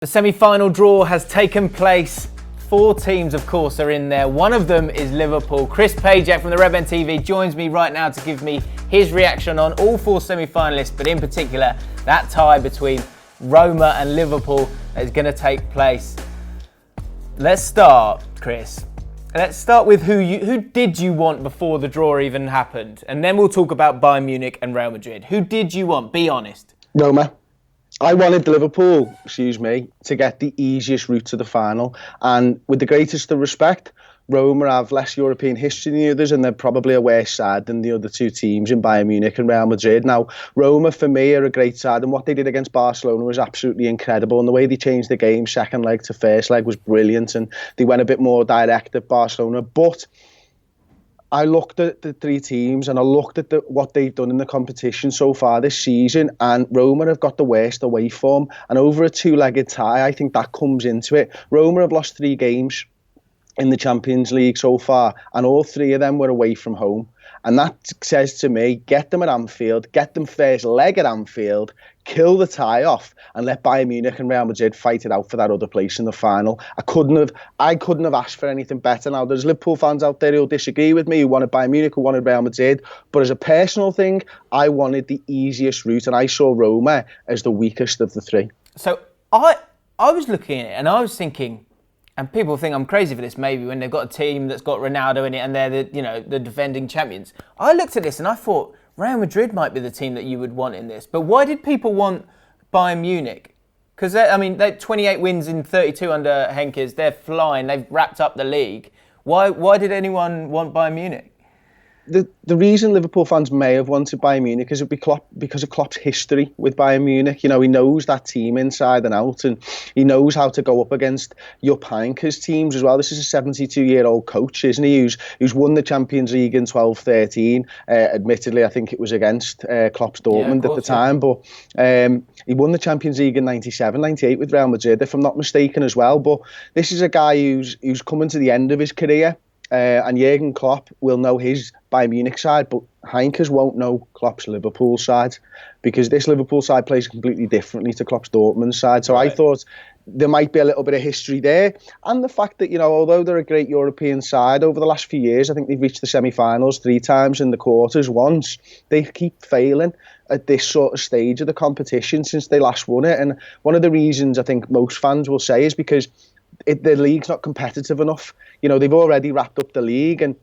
The semi-final draw has taken place. 4 teams, of course, are in there. One of them is Liverpool. Chris Pajak from the Redmen TV joins me right now to give me his reaction on all 4 semi-finalists, but in particular, that tie between Roma and Liverpool that is going to take place. Let's start, Chris. Let's start with who did you want before the draw even happened? And then we'll talk about Bayern Munich and Real Madrid. Who did you want? Be honest. Roma. I wanted Liverpool, to get the easiest route to the final. And with the greatest of respect, Roma have less European history than the others, and they're probably a worse side than the other 2 teams in Bayern Munich and Real Madrid. Now, Roma, for me, are a great side, and what they did against Barcelona was absolutely incredible. And the way they changed the game, second leg to first leg, was brilliant, and they went a bit more direct at Barcelona. But I looked at the 3 teams and I looked at what they've done in the competition so far this season, and Roma have got the worst away form. And over a 2-legged tie, I think that comes into it. Roma have lost 3 games in the Champions League so far, and all 3 of them were away from home. And that says to me, get them at Anfield, get them first leg at Anfield, kill the tie off, and let Bayern Munich and Real Madrid fight it out for that other place in the final. I couldn't have asked for anything better. Now, there's Liverpool fans out there who'll disagree with me, who wanted Bayern Munich, who wanted Real Madrid. But as a personal thing, I wanted the easiest route, and I saw Roma as the weakest of the 3. So I was looking at it and I was thinking, and people think I'm crazy for this maybe when they've got a team that's got Ronaldo in it and they're the defending champions. I looked at this and I thought Real Madrid might be the team that you would want in this. But why did people want Bayern Munich? Because they're 28 wins in 32 under Henkes. They're flying. They've wrapped up the league. Why did anyone want Bayern Munich? The reason Liverpool fans may have wanted Bayern Munich is because of Klopp's history with Bayern Munich. You know, he knows that team inside and out, and he knows how to go up against Jupp Heynckes teams as well. This is a 72-year-old coach, isn't he, who's won the Champions League in 12-13. Admittedly, I think it was against Klopp's Dortmund at the time, but he won the Champions League in 97-98 with Real Madrid, if I'm not mistaken, as well. But this is a guy who's coming to the end of his career. And Jurgen Klopp will know his Bayern Munich side, but Heynckes won't know Klopp's Liverpool side, because this Liverpool side plays completely differently to Klopp's Dortmund side. So right. I thought there might be a little bit of history there. And the fact that, although they're a great European side, over the last few years, I think they've reached the semi-finals 3 times, in the quarters once. They keep failing at this sort of stage of the competition since they last won it. And one of the reasons I think most fans will say is because the league's not competitive enough. They've already wrapped up the league, and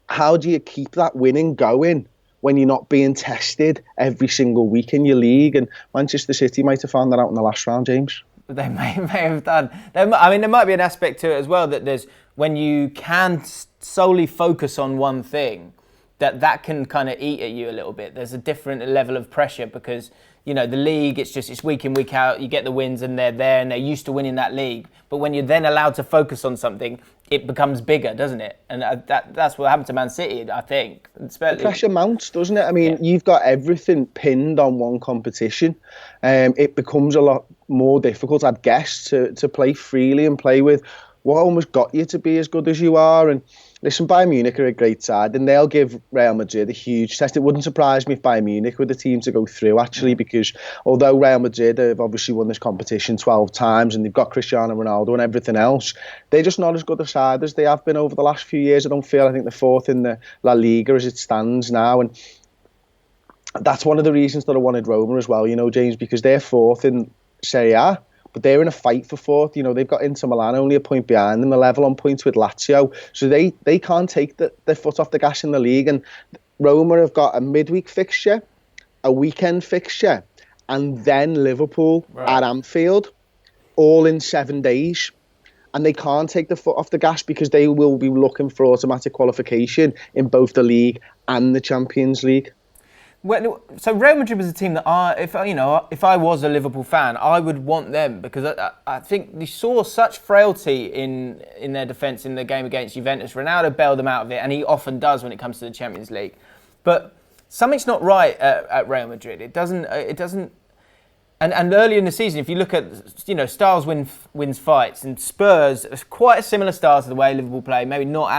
how do you keep that winning going when you're not being tested every single week in your league? And Manchester City might have found that out in the last round, James. They may have done. There might be an aspect to it as well, that there's, when you can solely focus on one thing, that can kind of eat at you a little bit. There's a different level of pressure because, the league, it's week in, week out. You get the wins and they're there and they're used to winning that league. But when you're then allowed to focus on something, it becomes bigger, doesn't it? And that's what happened to Man City, I think. The pressure mounts, doesn't it? You've got everything pinned on one competition. It becomes a lot more difficult, I'd guess, to play freely and play with what almost got you to be as good as you are. And listen, Bayern Munich are a great side, and they'll give Real Madrid a huge test. It wouldn't surprise me if Bayern Munich were the team to go through, actually, because although Real Madrid have obviously won this competition 12 times and they've got Cristiano Ronaldo and everything else, they're just not as good a side as they have been over the last few years. I think they're 4th in the La Liga as it stands now, and that's one of the reasons that I wanted Roma as well, James, because they're 4th in Serie A. But they're in a fight for 4th. They've got Inter Milan only a point behind them, a level on points with Lazio. So they can't take their foot off the gas in the league. And Roma have got a midweek fixture, a weekend fixture, and then Liverpool at Anfield, all in 7 days. And they can't take the foot off the gas because they will be looking for automatic qualification in both the league and the Champions League. So Real Madrid was a team that if I was a Liverpool fan, I would want them, because I think we saw such frailty in their defence in the game against Juventus. Ronaldo bailed them out of it, and he often does when it comes to the Champions League. But something's not right at Real Madrid. It doesn't. And earlier in the season, if you look at styles wins fights, and Spurs quite a similar style to the way Liverpool play. Maybe not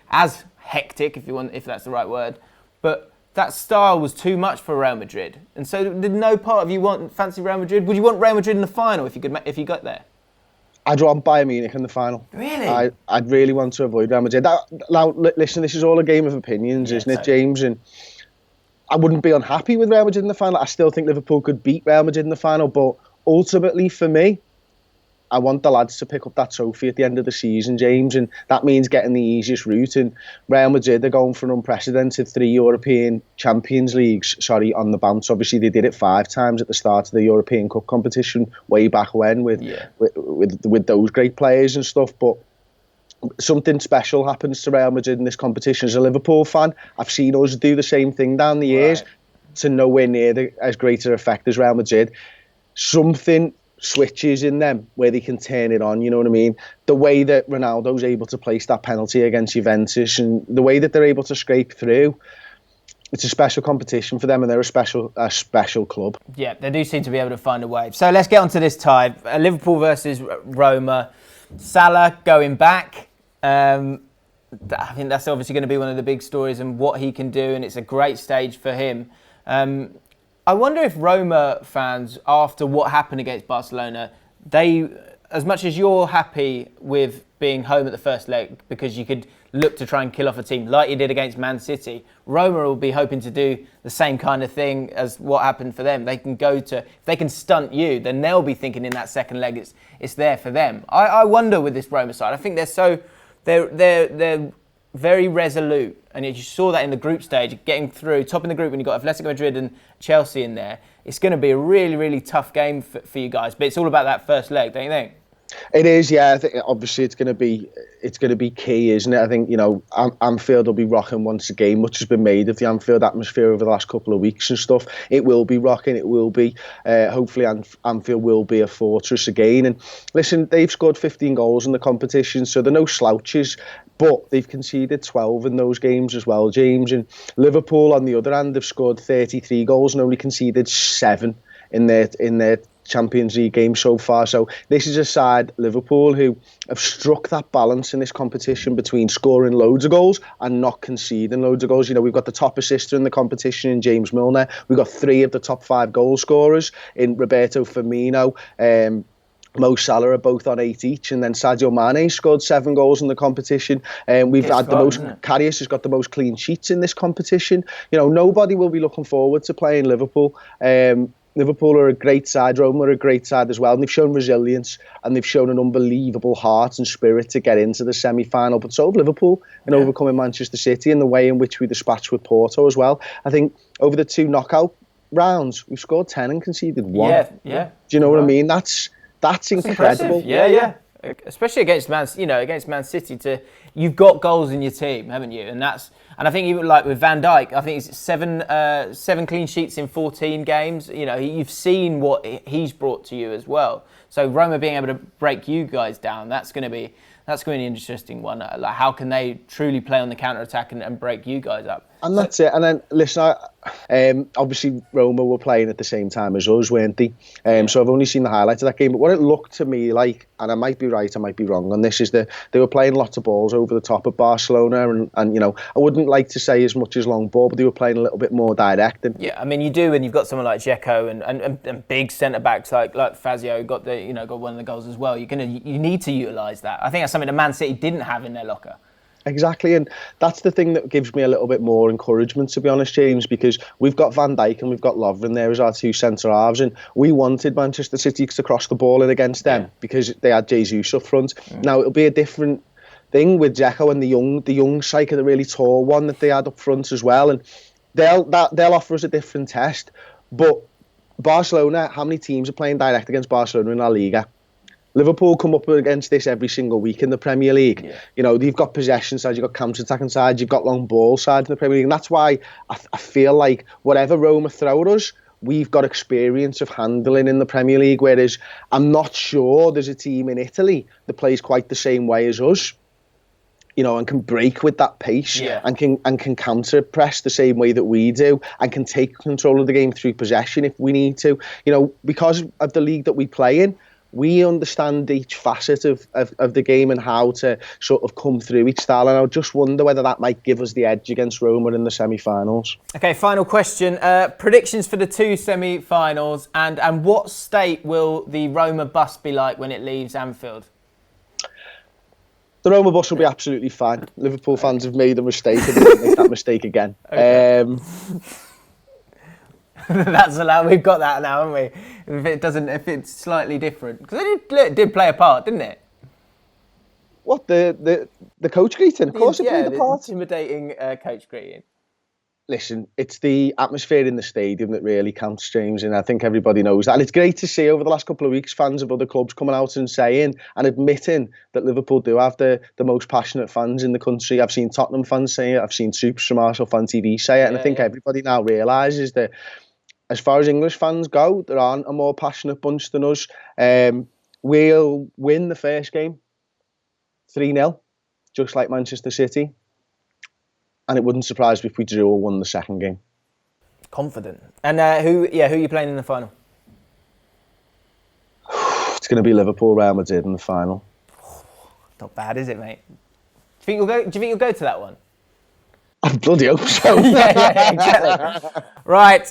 as hectic, if that's the right word, but that style was too much for Real Madrid. And so did no part of you fancy Real Madrid? Would you want Real Madrid in the final if you got there? I'd want Bayern Munich in the final. Really? I'd really want to avoid Real Madrid. Now, listen, this is all a game of opinions, isn't it, James? And I wouldn't be unhappy with Real Madrid in the final. I still think Liverpool could beat Real Madrid in the final. But ultimately, for me, I want the lads to pick up that trophy at the end of the season, James, and that means getting the easiest route. And Real Madrid are going for an unprecedented 3 European Champions Leagues, on the bounce. Obviously, they did it 5 times at the start of the European Cup competition way back when with those great players and stuff. But something special happens to Real Madrid in this competition. As a Liverpool fan, I've seen us do the same thing down the years to nowhere near as greater effect as Real Madrid. Something switches in them where they can turn it on, you know what I mean? The way that Ronaldo's able to place that penalty against Juventus and the way that they're able to scrape through, it's a special competition for them and they're a special club. Yeah, they do seem to be able to find a way. So let's get on to this tie. Liverpool versus Roma. Salah going back. I think that's obviously going to be one of the big stories and what he can do, and it's a great stage for him. I wonder if Roma fans, after what happened against Barcelona, they, as much as you're happy with being home at the first leg because you could look to try and kill off a team like you did against Man City, Roma will be hoping to do the same kind of thing as what happened for them. They can if they can stunt you, then they'll be thinking in that second leg it's there for them. I wonder with this Roma side. I think they're very resolute, and you saw that in the group stage, getting through, top in the group when you've got Atletico Madrid and Chelsea in there. It's going to be a really, really tough game for you guys, but it's all about that first leg, don't you think? It is, yeah. I think obviously it's going to be key, isn't it? I think Anfield will be rocking once again. Much has been made of the Anfield atmosphere over the last couple of weeks and stuff. It will be rocking. It will be. Hopefully, Anfield will be a fortress again. And listen, they've scored 15 goals in the competition, so they're no slouches. But they've conceded 12 in those games as well, James. And Liverpool, on the other hand, have scored 33 goals and only conceded 7 in their Champions League game so far. So this is a side, Liverpool, who have struck that balance in this competition between scoring loads of goals and not conceding loads of goals. We've got the top assister in the competition in James Milner. We've got 3 of the top 5 goal scorers in Roberto Firmino, Mo Salah are both on 8 each, and then Sadio Mane scored 7 goals in the competition. We've had the most. Karius has got the most clean sheets in this competition. Nobody will be looking forward to playing Liverpool. Liverpool are a great side. Roma are a great side as well, and they've shown resilience and they've shown an unbelievable heart and spirit to get into the semi-final. But so have Liverpool in overcoming Manchester City and the way in which we dispatched with Porto as well. I think over the 2 knockout rounds, we've scored 10 and conceded 1. Yeah. Do you know what I mean? That's incredible. Impressive. Yeah. Especially against Man City, you've got goals in your team, haven't you? And I think even like with Van Dijk, I think it's 7 clean sheets in 14 games. You've seen what he's brought to you as well. So Roma being able to break you guys down, that's going to be an interesting one. Like, how can they truly play on the counter attack and break you guys up? And that's it. And then listen, obviously Roma were playing at the same time as us, weren't they? So I've only seen the highlights of that game. But what it looked to me like, and I might be right, I might be wrong on this, is that they were playing lots of balls over the top of Barcelona, and I wouldn't like to say as much as long ball, but they were playing a little bit more direct. And yeah, I mean you do, and you've got someone like Dzeko and big centre backs like Fazio got one of the goals as well. You need to utilise that. I think that's something that Man City didn't have in their locker. Exactly, and that's the thing that gives me a little bit more encouragement, to be honest, James, because we've got Van Dijk and we've got Lovren there as our 2 centre-halves, and we wanted Manchester City to cross the ball in against them because they had Jesus up front. Now, it'll be a different thing with Dzeko and the young striker, the really tall one that they had up front as well, and they'll offer us a different test. But Barcelona, how many teams are playing direct against Barcelona in La Liga? Liverpool come up against this every single week in the Premier League. You've got possession sides, you've got counter-attacking sides, you've got long ball sides in the Premier League. And that's why I feel like whatever Roma throw at us, we've got experience of handling in the Premier League. Whereas I'm not sure there's a team in Italy that plays quite the same way as us. And can break with that pace and can counter press the same way that we do and can take control of the game through possession if we need to. Because of the league that we play in, we understand each facet of the game and how to sort of come through each style. And I just wonder whether that might give us the edge against Roma in the semi-finals. Okay, final question. Predictions for the 2 semi-finals, and what state will the Roma bus be like when it leaves Anfield? The Roma bus will be absolutely fine. Liverpool fans have made a mistake and they won't make that mistake again. Okay. That's allowed. We've got that now, haven't we? If it's slightly different, because it did play a part, didn't it? What, the coach greeting? Of course, it played a part. Intimidating coach greeting. Listen, it's the atmosphere in the stadium that really counts, James, and I think everybody knows that. And it's great to see over the last couple of weeks fans of other clubs coming out and saying and admitting that Liverpool do have the most passionate fans in the country. I've seen Tottenham fans say it, I've seen Supes from Arsenal Fan TV say it, and I think everybody now realises that as far as English fans go, there aren't a more passionate bunch than us. We'll win the first game 3-0, just like Manchester City. And it wouldn't surprise me if we drew or won the second game. Confident. And who are you playing in the final? It's going to be Liverpool, Real Madrid in the final. Not bad, is it, mate? Do you think you'll go to that one? I bloody hope so. yeah, exactly. Right,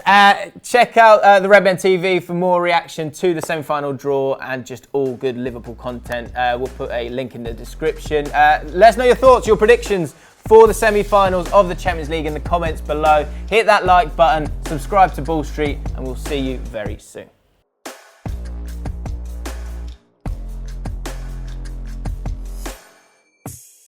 check out the Redmen TV for more reaction to the semi-final draw and just all good Liverpool content. We'll put a link in the description. Let us know your thoughts, your predictions for the semi-finals of the Champions League in the comments below. Hit that like button, subscribe to Ball Street, and we'll see you very soon.